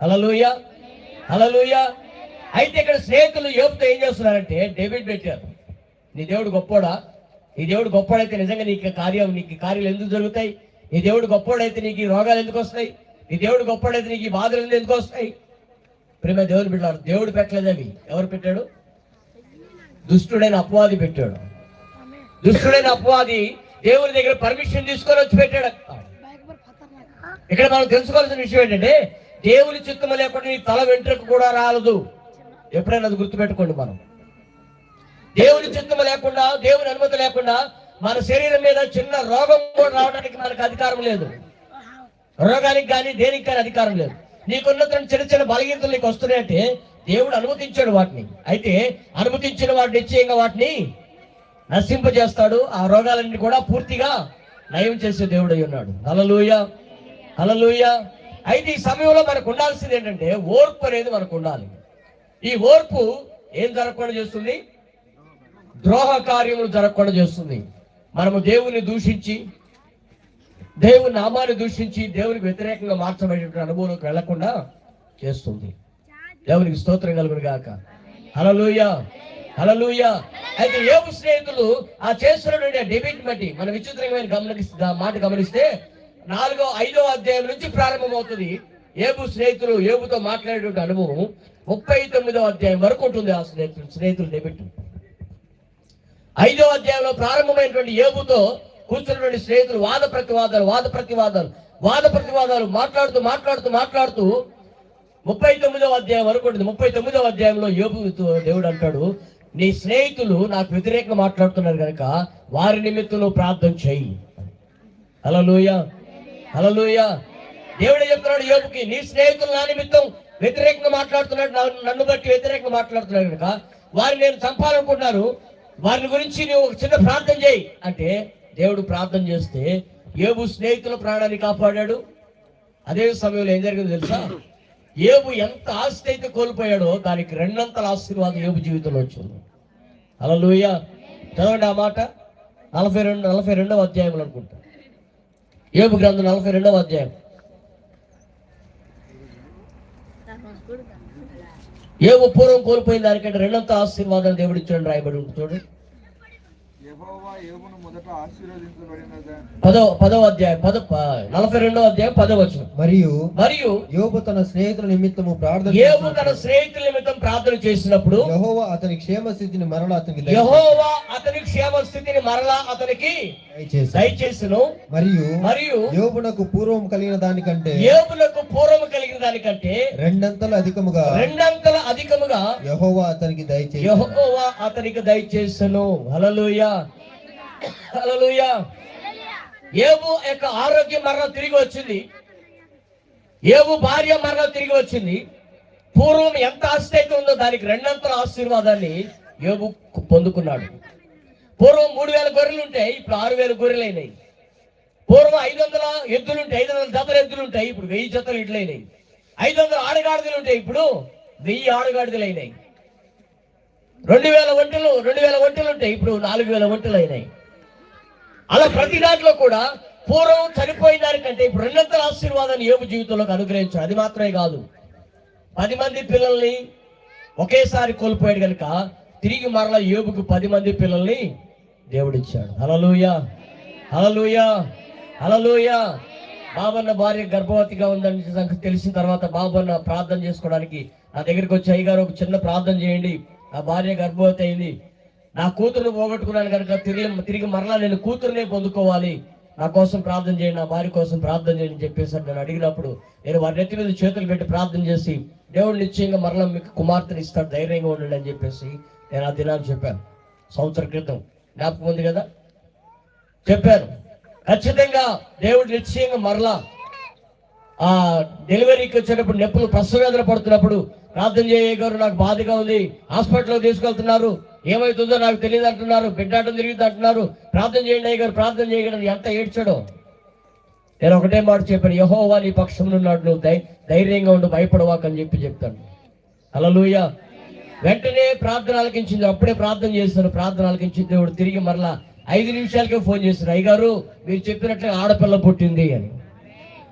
హల్లెలూయా, హల్లెలూయా. అయితే ఇక్కడ స్నేహితులు యోబుతో ఏం చేస్తున్నారంటే డెబిట్ పెట్టారు. నీ దేవుడు గొప్పోడా, నీ దేవుడు గొప్పోడైతే నిజంగా నీకు కార్యాలు ఎందుకు జరుగుతాయి, నీ దేవుడు గొప్పోడైతే నీకు ఈ రోగాలు ఎందుకు వస్తాయి, నీ దేవుడు గొప్పోడైతే నీకు ఈ బాధలు ఎందుకు వస్తాయి. ప్రేమ దేవుడు బిడ్డలారా, దేవుడు పెట్టలేదు, అవి ఎవరు పెట్టాడు? దుష్టుడైన అపవాది పెట్టాడు. దుష్టుడైన అపవాది దేవుని దగ్గర పర్మిషన్ తీసుకొని వచ్చి పెట్టాడు. ఇక్కడ మనం తెలుసుకోవాల్సిన విషయం ఏంటంటే, దేవుని చిత్తము లేకుండా నీ తల వెంట్రుక కూడా రాలదు. ఎప్పుడైనా అది గుర్తుపెట్టుకోండి. మనం దేవుని చిత్తము లేకుండా, దేవుని అనుమతి లేకుండా మన శరీరం మీద చిన్న రోగం కూడా రావడానికి మనకు అధికారం లేదు. రోగానికి కానీ దేనికి కానీ అధికారం లేదు. నీకున్నటువంటి చిన్న చిన్న బలహీనతలు నీకు వస్తున్నాయంటే దేవుడు అనుమతించాడు వాటిని. అయితే అనుమతించిన వాడు నిశ్చయంగా వాటిని నశింపజేస్తాడు. ఆ రోగాలన్నీ కూడా పూర్తిగా నయం చేసే దేవుడు అయి ఉన్నాడు. హల్లెలూయా, హల్లెలూయా. అయితే ఈ సమయంలో మనకు ఉండాల్సింది ఏంటంటే ఓర్పు అనేది మనకు ఉండాలి. ఈ ఓర్పు ఏం జరగకుండా చేస్తుంది? ద్రోహ కార్యములు జరగకుండా చేస్తుంది. మనము దేవుని దూషించి, దేవుని నామాన్ని దూషించి, దేవునికి వ్యతిరేకంగా మార్చబడేటువంటి అనుభవంలోకి వెళ్లకుండా చేస్తుంది. దేవునికి స్తోత్రం కలుగును గాక. హల్లెలూయా, హల్లెలూయా. అయితే యోబు స్నేహితులు ఆ చేస్తున్నటువంటి డెబిట్ బట్టి మన విచిత్రమైన మాట గమనిస్తే 4-5వ అధ్యాయం నుంచి ప్రారంభమవుతుంది. యోబు స్నేహితులు యోబుతో మాట్లాడేటువంటి అనుభవం 39వ అధ్యాయం వరకు ఉంటుంది. ఆ స్నేహితులు డెబిట్ 5వ అధ్యాయంలో ప్రారంభమైనటువంటి యోబుతో కూర్చున్నటువంటి స్నేహితులు వాద ప్రతివాదాలు మాట్లాడుతూ 39వ అధ్యాయం వరకు ఉంటుంది. 39వ అధ్యాయంలో యోబుతో దేవుడు అంటాడు, నీ స్నేహితులు నాకు వ్యతిరేకంగా మాట్లాడుతున్నారు కనుక వారి నిమిత్తం నువ్వు ప్రార్థన చెయ్యి. హల్లెలూయా, హల్లెలూయా. దేవుడే చెప్తున్నాడు యోబుకి, నీ స్నేహితులు నా నిమిత్తం వ్యతిరేకంగా మాట్లాడుతున్నాడు, నన్ను బట్టి వ్యతిరేకంగా మాట్లాడుతున్నాడు కనుక వారిని నేను చంపాలనుకుంటున్నాను, వారిని గురించి నువ్వు ఒక చిన్న ప్రార్థన చేయి అంటే దేవుడు ప్రార్థన చేస్తే యోబు స్నేహితుల ప్రాణాన్ని కాపాడాడు. అదే సమయంలో ఏం జరిగిందో తెలుసా? యోబు ఎంత ఆస్తి అయితే కోల్పోయాడో దానికి 2 ఆశీర్వాదం యోబు జీవితంలో వచ్చింది. హల్లెలూయా. చదవండి ఆ మాట 42వ అధ్యాయంలో అనుకుంటా. యోబు గ్రంథం 42వ అధ్యాయం. యోబు పూర్వం కోల్పోయిన దానికంటే 2 ఆశీర్వాదాలు దేవుడు ఇచ్చాడు రాయబడి ఉంటుంది. చూడండి 10వ అధ్యాయం 42వ అధ్యాయం 10వ వచనం. మరియు యోబు తన స్నేహితుల నిమిత్తము ప్రార్థన చేసినప్పుడు యెహోవా అతని క్షేమ స్థితిని మరలా అతనికి దయచేసెను. మరియు యోబునకు పూర్వం కలిగిన దానికంటే 2 అధికముగా యెహోవా అతనికి దయచేసెను. హల్లెలూయా, హల్లెలూయా. యోబు యొక్క ఆరోగ్యం మరలా తిరిగి వచ్చింది. యోబు భార్య మరలా తిరిగి వచ్చింది. పూర్వం ఎంత ఆస్తి అయితే ఉందో దానికి 2 ఆశీర్వాదాన్ని యోబు పొందుకున్నాడు. పూర్వం 3000 గొర్రెలు ఉంటాయి, ఇప్పుడు 6000 గొర్రెలు అయినాయి. పూర్వం 500 ఎద్దులుంటాయి, 500 జతల ఎద్దులు ఉంటాయి, ఇప్పుడు 1000 జతలు ఎడ్లయినాయి. 500 ఆడగాడిదలు ఉంటాయి, ఇప్పుడు 1000 ఆడగాడిదలు అయినాయి. 2000 ఒంటెలు ఉంటాయి, ఇప్పుడు 4000 ఒంటెలు అయినాయి. అలా ప్రతి దాంట్లో కూడా పూర్వం చనిపోయిన దానికంటే ఇప్పుడు 2 ఆశీర్వాదాన్ని యోబు జీవితంలోకి అనుగ్రహించాడు. అది మాత్రమే కాదు, 10 మంది పిల్లల్ని ఒకేసారి కోల్పోయాడు కనుక తిరిగి మరలా యోబుకు 10 మంది పిల్లల్ని దేవుడిచ్చాడు. హల్లెలూయా, హల్లెలూయా, హల్లెలూయా. బాబన్న భార్య గర్భవతిగా ఉందని తెలిసిన తర్వాత బాబన్న ప్రార్థన చేసుకోవడానికి నా దగ్గరికి వచ్చి, అయ్యగారు ఒక చిన్న ప్రార్థన చేయండి, నా భార్య గర్భవతి అయింది, నా కూతురుని పోగొట్టుకున్నాను కనుక తిరిగి మరలా నేను కూతురునే పొందుకోవాలి, నా కోసం ప్రార్థన చేయండి, నా భార్య కోసం ప్రార్థన చేయండి అని చెప్పేసి నేను అడిగినప్పుడు నేను వారి నెత్తి మీద చేతులు పెట్టి ప్రార్థన చేసి దేవుడు నిశ్చయంగా మరలా మీకు కుమార్తెని ఇస్తాడు, ధైర్యంగా ఉండండి అని చెప్పేసి నేను ఆ దినాలు చెప్పాను. సంవత్సరం క్రితం జ్ఞాపకం ఉంది కదా, చెప్పాను. ఖచ్చితంగా దేవుడు నిశ్చయంగా మరలా ఆ డెలివరీకి వచ్చేటప్పుడు నొప్పులు ప్రసవేదన పడుతున్నప్పుడు ప్రార్థన చేయగారు, నాకు బాధగా ఉంది, హాస్పిటల్లో తీసుకెళ్తున్నారు, ఏమవుతుందో నాకు తెలియదు అంటున్నారు, బిడ్డాటం తిరిగింది అంటున్నారు, ప్రార్థన చేయండి అయ్యగారు, ప్రార్థన చేయగలరు. ఎంత ఏడ్చాడో. నేను ఒకటే మాట చెప్పాను, యెహోవా నీ పక్షంలో ఉన్నాడు, నువ్వు ధైర్యంగా ఉండు, భయపడవాకని చెప్తాను. హల్లెలూయా. వెంటనే ప్రార్థన ఆలకించింది, అప్పుడే ప్రార్థన చేస్తాను. ప్రార్థన ఆలకించింది దేవుడు. తిరిగి మరలా 5 నిమిషాలకే ఫోన్ చేస్తారు, అయ్యగారు మీరు చెప్పినట్లుగా ఆడపిల్ల పుట్టింది అని.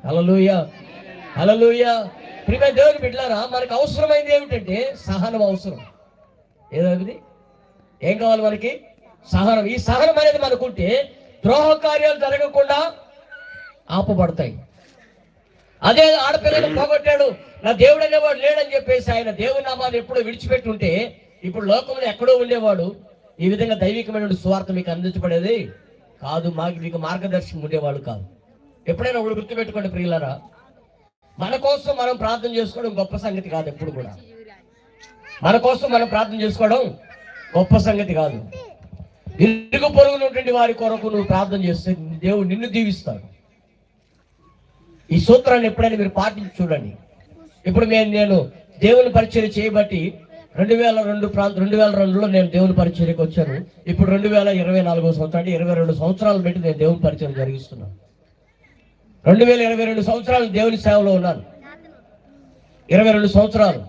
హల్లెలూయా, హల్లెలూయా. ప్రియమైన దేవుని బిడ్డలారా, మనకు అవసరమైంది ఏమిటంటే సహనం అవసరం. ఏదైంది? ఏం కావాలి మనకి? సహనం. ఈ సహనం అనేది మనకుంటే ద్రోహ కార్యాలు జరగకుండా ఆపబడతాయి. అదే ఆడపిల్లను పోగొట్టాడు, నా దేవుడు అనేవాడు లేడని చెప్పేసి ఆయన దేవుని నామాన్ని ఎప్పుడో విడిచిపెట్టుంటే ఇప్పుడు లోకంలో ఎక్కడో ఉండేవాడు. ఈ విధంగా దైవికమైన స్వార్థ మీకు అందించబడేది కాదు, మీకు మార్గదర్శనం ఉండేవాడు కాదు. ఎప్పుడైనా ఒకటి గుర్తుపెట్టుకోండి ప్రియులారా, మన కోసం మనం ప్రార్థన చేసుకోవడం గొప్ప సంగతి కాదు. ఎప్పుడు కూడా మన కోసం మనం ప్రార్థన చేసుకోవడం గొప్ప సంగతి కాదు. ఇరుగు పొరుగునటువంటి వారి కొరకు నువ్వు ప్రార్థన చేస్తే దేవుడు నిన్ను దీవిస్తాడు. ఈ సూత్రాన్ని ఎప్పుడైనా మీరు పాటించి చూడండి. ఇప్పుడు నేను దేవుని పరిచర్య చేయబట్టి 2002లో నేను దేవుని పరిచర్యకు వచ్చాను. ఇప్పుడు 2024 సంవత్సరం అంటే 22 సంవత్సరాలు పెట్టి నేను దేవుని పరిచర్య జరిగిస్తున్నాను. 2022 సంవత్సరాలు దేవుని సేవలో ఉన్నాను. 22 సంవత్సరాలు.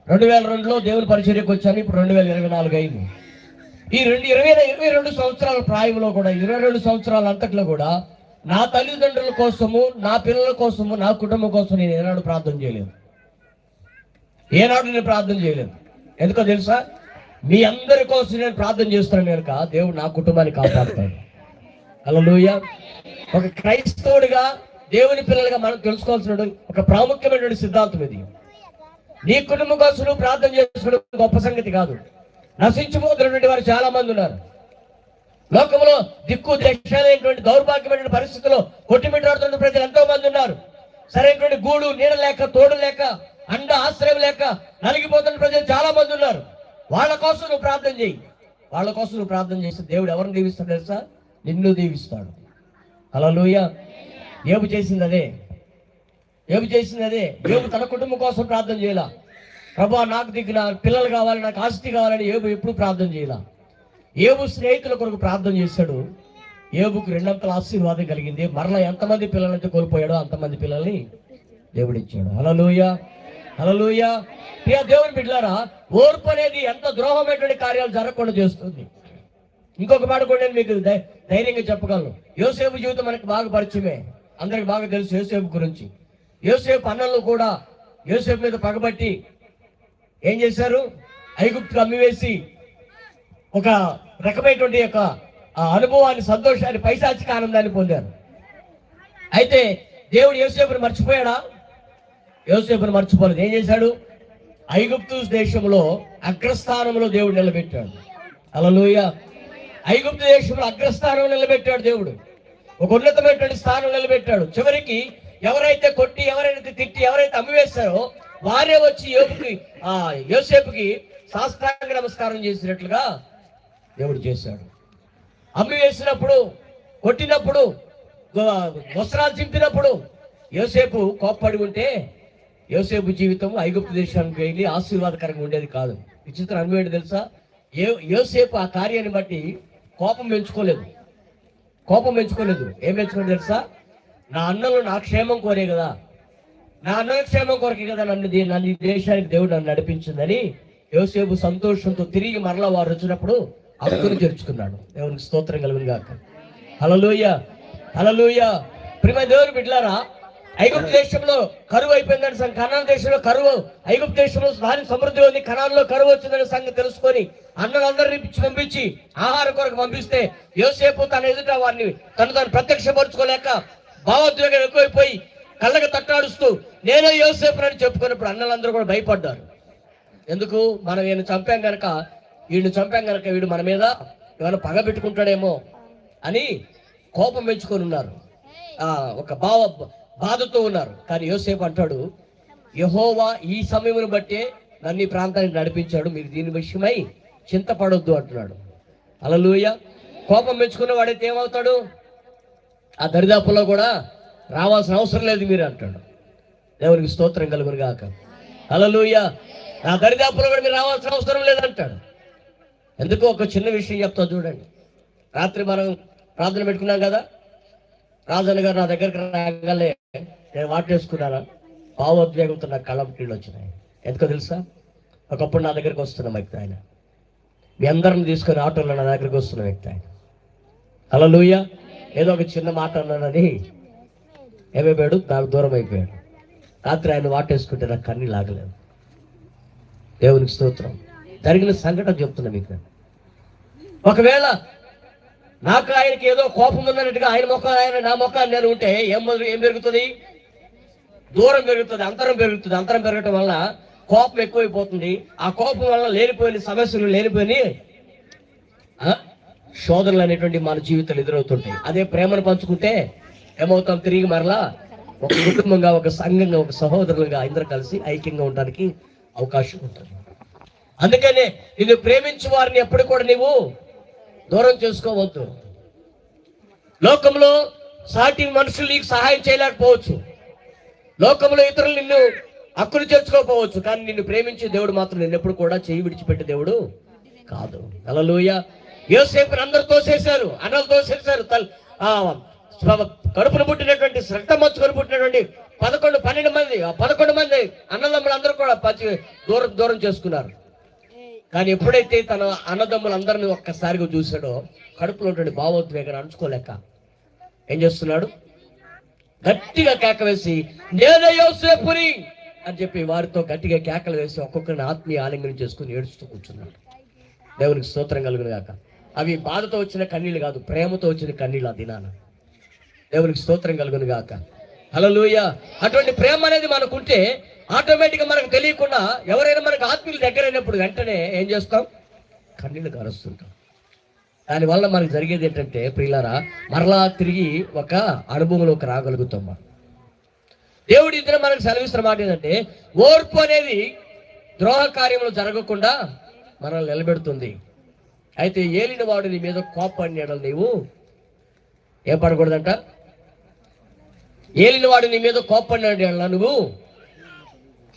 2002లో దేవుని పరిచర్యకు వచ్చాను. ఇప్పుడు 2024 అయింది. ఈ 22 సంవత్సరాల ప్రాయంలో కూడా 22 సంవత్సరాల అంతట్లో కూడా నా తల్లిదండ్రుల కోసము, నా పిల్లల కోసము, నా కుటుంబం కోసం నేను ఏనాడు ప్రార్థన చేయలేదు. నేను ప్రార్థన చేయలేదు. ఎందుకో తెలుసా? మీ అందరి కోసం నేను ప్రార్థన చేస్తున్నాను కనుక దేవుడు నా కుటుంబాన్ని కాపాడుతాడు. హల్లెలూయా. ఒక క్రైస్తవుడిగా, దేవుని పిల్లలుగా మనం తెలుసుకోవాల్సిన ఒక ప్రాముఖ్యమైన సిద్ధాంతం ఇది. నీ కుటుంబం కోసం నువ్వు ప్రార్థన చేసుకోవడం గొప్ప సంగతి కాదు. నశించిపోతున్నటువంటి వారు చాలా మంది ఉన్నారు. లోకంలో దిక్కు దక్షిణమైనటువంటి దౌర్భాగ్యమైన పరిస్థితుల్లో కొట్టిమిట్టాడుతున్న ప్రజలు ఎంతో మంది ఉన్నారు. సరైనటువంటి గూడు, నీడ లేక, తోడు లేక, అండ ఆశ్రయం లేక నలిగిపోతున్న ప్రజలు చాలా మంది ఉన్నారు. వాళ్ళ కోసం నువ్వు ప్రార్థన చేయి. వాళ్ళ కోసం నువ్వు ప్రార్థన చేస్తే దేవుడు ఎవరిని దీవిస్తాడు తెలుసా? నిన్ను దీవిస్తాడు. హల్లెలూయా. యోబు చేసింది అదే. యోబు తన కుటుంబం కోసం ప్రార్థన చేయాల. ప్రభువా నాకు దిక్కున పిల్లలు కావాలి, నాకు ఆస్తి కావాలని యోబు ఎప్పుడు ప్రార్థన చేయాల. యోబు స్నేహితుల కొరకు ప్రార్థన చేశాడు. యోబుకు 2 అంతల ఆశీర్వాదం కలిగింది. మరలా ఎంతమంది పిల్లలైతే కోల్పోయాడో అంతమంది పిల్లల్ని దేవుడిచ్చాడు. హల్లెలూయా. హల్లెలూయా. ప్రియ దేవుని బిడ్డలారా, ఓర్పు అనేది ఎంత ద్రోహమైనటువంటి కార్యాలు జరగకుండా చేస్తుంది. ఇంకొక మాట కూడా నేను మీకు ధైర్యంగా చెప్పగలను. యోసేపు జీవితం మనకి బాగా పరిచయమే, అందరికి బాగా తెలుసు యోసేపు గురించి. యోసేపు అన్నలు కూడా యోసేపు మీద పగబట్టి ఏం చేశారు? ఐగుప్తుకు అమ్మివేసి ఒక రకమైనటువంటి యొక్క అనుభవాన్ని, సంతోషాన్ని, పైశాచిక ఆనందాన్ని పొందారు. అయితే దేవుడు యోసేపుని మర్చిపోయాడా? యోసేపుని మర్చిపోలేదు. ఏం చేశాడు? ఐగుప్తు దేశంలో అగ్రస్థానంలో దేవుడు నిలబెట్టాడు. హల్లెలూయా. ఐగుప్తు దేశంలో అగ్రస్థానం నిలబెట్టాడు దేవుడు. ఒక ఉన్నతమైనటువంటి స్థానం నిలబెట్టాడు. చివరికి ఎవరైతే కొట్టి, ఎవరైతే తిట్టి, ఎవరైతే అమ్మివేశారో వారే వచ్చి యోసేపుకి సాష్టాంగ నమస్కారం చేసినట్లుగా దేవుడు చేశాడు. అమ్మివేసినప్పుడు, కొట్టినప్పుడు, వస్త్రాలు చింపినప్పుడు యోసేపు కోప్పడి ఉంటే యోసేపు జీవితం ఐగుప్తు దేశానికి వెళ్ళి ఆశీర్వాదకరంగా ఉండేది కాదు. విచిత్ర అనుభవం ఏంటి తెలుసా? యోసేపు ఆ కార్యాన్ని బట్టి కోపం పెంచుకోలేదు. ఏం పెంచుకోలేదు తెలుసా? నా అన్నలు నా క్షేమం కోరే కదా, నా అన్నల క్షేమం కొరకే కదా నన్ను ఈ దేశానికి దేవుడు నన్ను నడిపించిందని యోసేపు సంతోషంతో తిరిగి మరలా వారు వచ్చినప్పుడు హక్కును చేర్చుకున్నాడు. దేవునికి స్తోత్రం కలుగును గాక. హల్లెలూయా. హల్లెలూయా. ప్రియమైన దేవుని బిడ్డలారా, ఐగుప్తు దేశంలో కరువు అయిపోయిందని, కనాన్ దేశంలో కరువు, ఐగుప్తు దేశంలో భారీ సమృద్ధి ఉంది, కనాన్లో కరువు వచ్చిందనే సంగతి తెలుసుకొని అన్నలందరినీ పంపించి ఆహారం కొరకు పంపిస్తే యోసేపు తన ఎదుట వారిని తను ప్రత్యక్షపరుచుకోలేక భావోద్వేగం ఎక్కువైపోయి కళ్ళకు తట్టాడుస్తూ నేనే యోసేపు అని చెప్పుకున్నప్పుడు అన్నలందరూ కూడా భయపడ్డారు. ఎందుకు? మనం వీడిని చంపాం కనుక వీడు మన మీద ఏమైనా పగ పెట్టుకుంటాడేమో అని కోపం పెంచుకొని ఉన్నారు. ఒక బాధతో ఉన్నారు. కానీ యోసేపు అంటాడు, యెహోవా ఈ సమయమును బట్టే నన్ను ఈ ప్రాంతానికి నడిపించాడు, మీరు దీని విషయమై చింతపడొద్దు అంటున్నాడు. హల్లెలూయా. కోపం పెంచుకున్న వాడైతే ఏమవుతాడు? ఆ దరిదాపుల్లో కూడా రావాల్సిన అవసరం లేదు మీరు అంటాడు. దేవునికి స్తోత్రం కలుగును గాక. హల్లెలూయా. నా దరిదాపుల్లో కూడా మీరు రావాల్సిన అవసరం లేదంటాడు. ఎందుకు? ఒక చిన్న విషయం చెప్తా చూడండి. రాత్రి మనం ప్రార్థన పెట్టుకున్నాం కదా, రాజన్న గారు నా దగ్గరికి రాగానే నేను వాటేసుకున్నాను. భావోద్వేగంతో నాకు కళ్ళకు నీళ్ళు వచ్చినాయి. ఎందుకో తెలుసా? ఒకప్పుడు నా దగ్గరికి వస్తున్న వ్యక్తి ఆయన, మీ అందరిని తీసుకొని ఆటోలో నా దగ్గరికి వస్తున్న వ్యక్తి ఆయన. హల్లెలూయా. ఏదో ఒక చిన్న మాట అన్నానని ఏమైపోయాడు? నాకు దూరం అయిపోయాడు. రాత్రి ఆయన వాటేసుకుంటే నాకు కన్నీళ్ళు ఆగలేదు. దేవునికి స్తోత్రం. జరిగిన సంఘటన చెప్తున్నా మీకు. ఒకవేళ నాకు ఆయనకి ఏదో కోపం ఉన్నట్టుగా ఆయన ముఖం ఆయన నా ముఖాన్ని నేను ఉంటే ఏం పెరుగుతుంది? దూరం పెరుగుతుంది, అంతరం పెరుగుతుంది. అంతరం పెరగటం వల్ల కోపం ఎక్కువైపోతుంది. ఆ కోపం వల్ల లేనిపోయిన సమస్యలు, లేనిపోయిన శోధనలు అనేటువంటి మన జీవితాలు ఎదురవుతుంటాయి. అదే ప్రేమను పంచుకుంటే ఏమవుతాం? తిరిగి మరలా ఒక కుటుంబంగా, ఒక సంఘంగా, ఒక సహోదరులుగా అందరూ కలిసి ఐక్యంగా ఉండడానికి అవకాశం ఉంటుంది. అందుకనే నిన్ను ప్రేమించు వారిని ఎప్పుడు కూడా నీవు దూరం చేసుకోవద్దు. లోకంలో సాటి మనుషులు నీకు సహాయం చేయలేకపోవచ్చు. లోకంలో ఇతరులు నిన్ను హక్కులు చేర్చుకోకపోవచ్చు, కానీ నిన్ను ప్రేమించే దేవుడు మాత్రం నిన్నెప్పుడు కూడా చేయి విడిచిపెట్టే దేవుడు కాదు. హల్లెలూయా. యోసేపుని అందరూ తోసేశారు, అన్నలు తోసేశారు. కడుపును పుట్టినటువంటి రక్తమొచ్చు పుట్టినటువంటి 11 మంది అన్నదమ్ములు అందరూ కూడా దూరం చేసుకున్నారు. కానీ ఎప్పుడైతే తన అన్నదమ్ములందరినీ ఒక్కసారిగా చూశాడో కడుపులో ఉన్నటువంటి భావోద్వేగాన్ని అణుచుకోలేక ఏం చేస్తున్నాడు, గట్టిగా కేక వేసి నేనే యోసేపుని అని చెప్పి వారితో గట్టిగా కేకలు వేసి ఒక్కొక్కరిని ఆత్మీయ ఆలింగనం చేసుకుని ఏడుస్తూ కూర్చున్నాడు. దేవునికి స్తోత్రం కలుగును గాక. అవి బాధతో వచ్చిన కన్నీళ్ళు కాదు, ప్రేమతో వచ్చిన కన్నీళ్ళు ఆ దినాన. దేవునికి స్తోత్రం కలుగును గాక. హల్లెలూయా. అటువంటి ప్రేమ అనేది మనకుంటే ఆటోమేటిక్గా మనకు తెలియకుండా ఎవరైనా మనకు ఆత్మీయులు దగ్గరైనప్పుడు వెంటనే ఏం చేస్తాం, కన్నీళ్ళు కారుస్తుంటాం. దానివల్ల మనకు జరిగేది ఏంటంటే ప్రియులారా, మరలా తిరిగి ఒక అనుభవంలోకి రాగలుగుతాం. దేవుడి ఇద్దరు మనకు సెలవిస్తున్న మాట ఏంటంటే, ఓర్పు అనేది ద్రోహ కార్యములు జరగకుండా మనల్ని నిలబెడుతుంది. అయితే ఏలిన వాడు నీ మీద కోపడినాడు, నీవు ఏం పడకూడదంట. ఏలిన వాడు నీ మీద కోపడినాడు, నువ్వు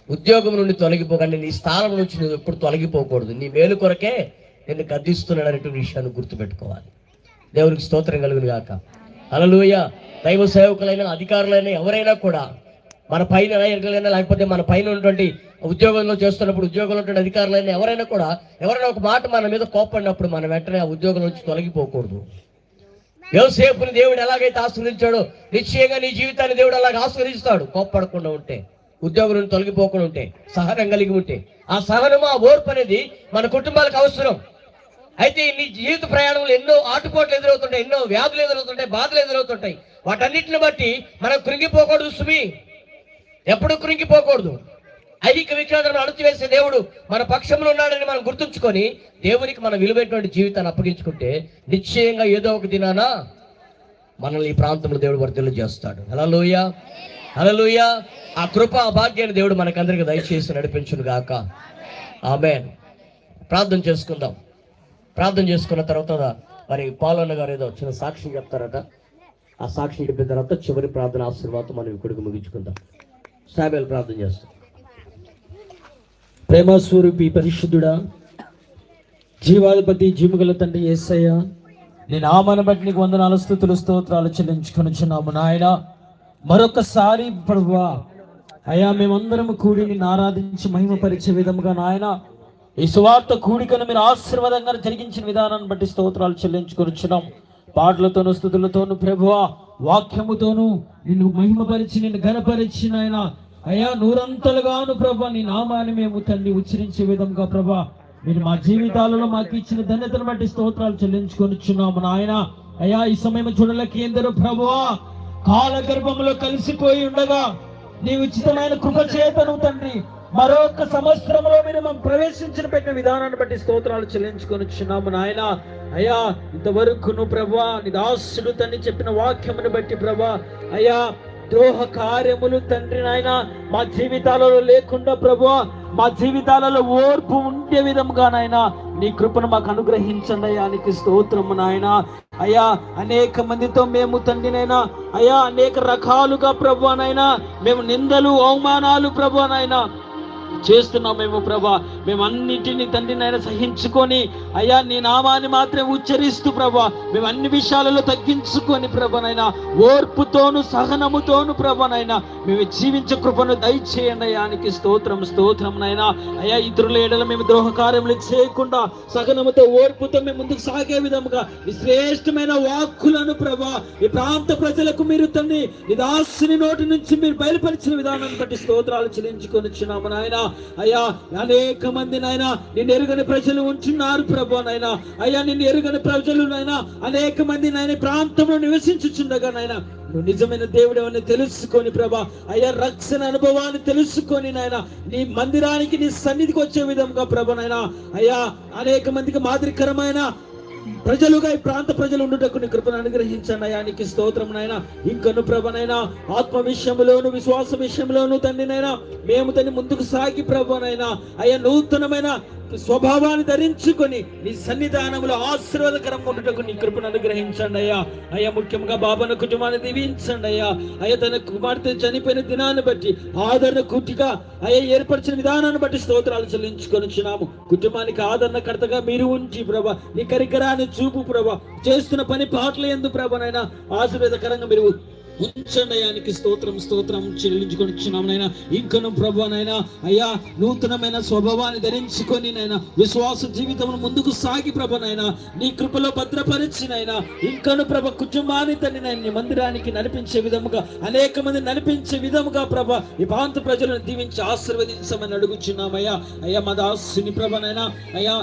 ఉద్యోగం నుండి తొలగిపోకండి, నీ స్థానం నుంచి నువ్వు ఎప్పుడు తొలగిపోకూడదు. నీ మేలు కొరకే నిన్ను గద్దిస్తున్నాడు అనేటువంటి విషయాన్ని గుర్తుపెట్టుకోవాలి. దేవునికి స్తోత్రం కలుగును గాక. హల్లెలూయా. దైవ సేవకులైన అధికారులైన ఎవరైనా కూడా మన పైన లేకపోతే మన పైన ఉన్నటువంటి ఉద్యోగంలో చేస్తున్నప్పుడు ఉద్యోగంలో ఉన్నటువంటి అధికారులైన ఎవరైనా కూడా ఎవరైనా ఒక మాట మన మీద కోపడినప్పుడు మనం వెంటనే ఆ ఉద్యోగం నుంచి తొలగిపోకూడదు. యోసేపుని దేవుడు ఎలాగైతే ఆస్వాదించాడో నిశ్చయంగా నీ జీవితాన్ని దేవుడు అలాగే ఆస్వాదిస్తాడు. కోపపడకుండా ఉంటే, ఉద్యోగం నుండి తొలగిపోకుండా ఉంటే, సహనం కలిగి ఉంటే. ఆ సహనం, ఆ ఓర్పు అనేది మన కుటుంబాలకు అవసరం. అయితే నీ జీవిత ప్రయాణంలో ఎన్నో ఆటుపోట్లు ఎదురవుతుంటాయి, ఎన్నో వ్యాధులు ఎదురవుతుంటాయి, బాధలు ఎదురవుతుంటాయి. వాటన్నిటిని బట్టి మనం కృంగిపోకూడదు. సుమి ఎప్పుడు కృంగిపోకూడదు. ఐహిక విచారణను అణచివేసే దేవుడు మన పక్షంలో ఉన్నాడని మనం గుర్తుంచుకొని దేవునికి మన విలువైనటువంటి జీవితాన్ని అప్పగించుకుంటే నిశ్చయంగా ఏదో ఒక దినాన మనల్ని ఈ ప్రాంతంలో దేవుడు వర్ధిల్లు చేస్తాడు. హల్లెలూయా. హల్లెలూయా. ఆ కృప, ఆ భాగ్యాన్ని దేవుడు మనకందరికీ దయచేసి నడిపించును గాక. ఆమేన్. ప్రార్థన చేసుకుందాం. ప్రార్థన చేసుకున్న తర్వాత మరి పాలన్న గారు ఏదో చిన్న సాక్షి చెప్తారట. ఆ సాక్షి చెప్పిన తర్వాత చివరి ప్రార్థన ఆశీర్వాదం మనం ఇక్కడికి ముగించుకుందాం. సాబేల్ ప్రార్థన చేస్తాం. ప్రేమస్వరూపి పరిశుద్ధుడా, జీవాధిపతి, జీవగల తండ్రి యేసయ్య, నేను నామాన్ని బట్టి నీకు వందనాలు, స్తుతులు, స్తోత్రాలు చెల్లించుకొనుచున్నాము నాయన. మరొకసారి ప్రభువా అయ్యా, మేమందరం కూడి నిన్ను ఆరాధించి మహిమపరిచే విధముగా నాయన ఈ సువార్త కూడికను మీరు ఆశీర్వాదంగా జరిగించిన విధానాన్ని బట్టి స్తోత్రాలు చెల్లించుకొనుచున్నాం. పాటలతోనూ స్తుతులతోనూ ప్రభువా, వాక్యముతోనూ నిన్ను మహిమపరిచి నిన్ను ఘనపరిచి నాయన అయ్యా నూరంతలుగాను ప్రభా నీ నామాన్ని మేము తండ్రి ఉచ్చరించే విధంగా ప్రభా మీరు మా జీవితాలలో మాకు ఇచ్చిన ధన్యతను బట్టి స్తోత్రాలు చెల్లించుకొనిచున్నాము నాయన. అయ్యా ఈ సమయం చూడలేక ఎందరో ప్రభువా కాల గర్భంలో కలిసిపోయి ఉండగా నీ ఉచితమైన కృప చేతను తండ్రి మరొక సంవత్సరంలో మీరు మనం ప్రవేశించిన పెట్టిన విధానాన్ని బట్టి స్తోత్రాలు చెల్లించుకొనిచున్నాము నాయన. అయ్యా ఇంతవరకు నువ్వు ప్రభా నీ దాసుడు తండ్రి చెప్పిన వాక్యమును బట్టి ప్రభా అయ్యా ద్రోహ కార్యములు తండ్రి నాయన మా జీవితాలలో లేకుండా ప్రభువా మా జీవితాలలో ఓర్పు ఉండే విధంగా నాయన నీ కృపను మాకు అనుగ్రహించండి అయ్యా. నీకు స్తోత్రము నాయన. అయ్యా అనేక మందితో మేము తండ్రినైనా అయ్యా అనేక రకాలుగా ప్రభువానైనా మేము నిందలు అవమానాలు ప్రభువానైనా చేస్తున్నామేమో ప్రభా. మేము అన్నిటినీ తండ్రి నాయన సహించుకొని అయ్యా నీ నామాన్ని మాత్రమే ఉచ్చరిస్తూ ప్రభా మేము అన్ని విషయాలలో తగ్గించుకొని ప్రభనైనా ఓర్పుతోను సహనముతోను ప్రభనైనా మేము జీవించే కృపను దయచేయండి అయ్యా. నీకు స్తోత్రం స్తోత్రం నైనా. అయ్యా ఇతరుల ఎడల మేము ద్రోహ కార్యములు చేయకుండా సహనముతో ఓర్పుతో మేము ముందుకు సాగే విధముగా ఈ శ్రేష్టమైన వాక్కులను ప్రభా ఈ ప్రాంత ప్రజలకు మీరు తండ్రి నీ దాసుని నోటి నుంచి మీరు బయలుపరిచిన విధానాన్ని బట్టి స్తోత్రాలు చెల్లించుకొని వచ్చినాము నాయన. అయ్యా అనేక మంది నాయన నిన్ను ఎరుగని ప్రజలు ఉంటున్నారు ప్రభా నాయన. అయ్యా నిన్ను ఎరుగని ప్రజలు నాయన అనేక మంది నాయన ప్రాంతంలో నివసించుచుండగా నాయన నువ్వు నిజమైన దేవుడు అని తెలుసుకొని ప్రభా అయ్యా రక్షణ అనుభవాన్ని తెలుసుకొని నాయన నీ మందిరానికి నీ సన్నిధికి వచ్చే విధంగా ప్రభా నాయన అయ్యా అనేక మందికి మాదిరికరమైన ప్రజలుగా ఈ ప్రాంత ప్రజలు ఉండుటకు నీ కృపను అనుగ్రహించండి అయ్యా. నీకు స్తోత్రం నాయన. ఇంకను ప్రభనైనా ఆత్మ విషయంలోను విశ్వాస విషయంలోను తండ్రినైనా మేము తండ్రి ముందుకు సాగి ప్రభనైనా అయ్యా నూతనమైన స్వభావాన్ని ధరించుకొని నీ సన్నిధానములో ఆశీర్వాదకరంగా ఉండటకు నీ కృపను అనుగ్రహించండి అయ్యా. అయ్యా ముఖ్యంగా బాబాను కుటుంబాన్ని దీవించండి అయ్యా. అయ్యా తన కుమార్తె చనిపోయిన దినాన్ని బట్టి ఆదరణ కుటిగా అయ్యా ఏర్పరిచిన విధానాన్ని బట్టి స్తోత్రాలు చెల్లించుకొనిచున్నాము. కుటుంబానికి ఆదరణ కర్తగా మీరు ఉంచి ప్రభా, నీ కరికరాన్ని చూపు ప్రభా, చేస్తున్న పని పాటలు ఎందు ప్రభానైనా ఆశీర్వాదకరంగా మీరు ఉంచండి అయ్యానికి స్తోత్రం చెల్లించుకొనిచున్నాము నైనా. ఇంకను ప్రభువనైనా అయ్యా నూతనమైన స్వభావాన్ని ధరించుకొని నైనా విశ్వాస జీవితం ముందుకు సాగి ప్రభునైనా నీ కృపలో భద్రపరిచినైనా ఇంకను ప్రభ కుటుంబాన్ని తన్ని నీ మందిరానికి నడిపించే విధముగా, అనేక మంది నడిపించే విధముగా ప్రభ ఈ ప్రాంత ప్రజలను దీవించి ఆశీర్వదించమని అడుగుచున్నామయ్యా. అయ్యా మా దాసుని ప్రభనైనా అయ్యా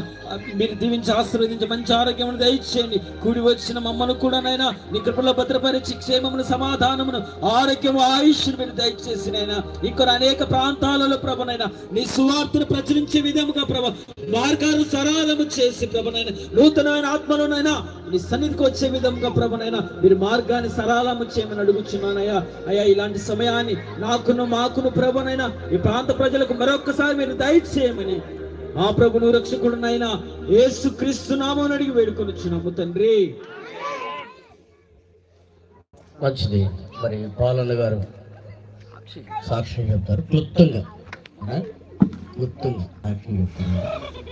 మీరు దీవించి ఆశీర్వదించి మంచి ఆరోగ్యం దయచేయండి. కూడి వచ్చిన మమ్మల్ని కూడా నైనా నీ కృపలో భద్రపరిచి క్షేమమును సమాధానమును ఆరోగ్యము ఆయుష్ను మీరు దయచేసి నైనా ఇక్కడ అనేక ప్రాంతాలలో ప్రభనైనా నీ సువార్తను ప్రచురించే విధముగా ప్రభ మార్గాలు సరళము చేసి ప్రభనైనా నూతనమైన ఆత్మలోనైనా నీ సన్నిధికి వచ్చే విధముగా ప్రభనైనా మీరు మార్గాన్ని సరళము చేయమని అడుగుచున్నానయ్యా. అయ్యా ఇలాంటి సమయాన్ని మాకును ప్రభనైనా ఈ ప్రాంత ప్రజలకు మరొక్కసారి మీరు దయచేయమని మా ప్రభును రక్షకుడునైనా యేసుక్రీస్తు నామమున అడిగి వేడుకొనుచున్నాము తండ్రి. మంచిది. మరి పాలన్న గారు సాక్ష్యం చెప్తారు. క్లుప్తంగా సాక్ష్యం చెప్తారు.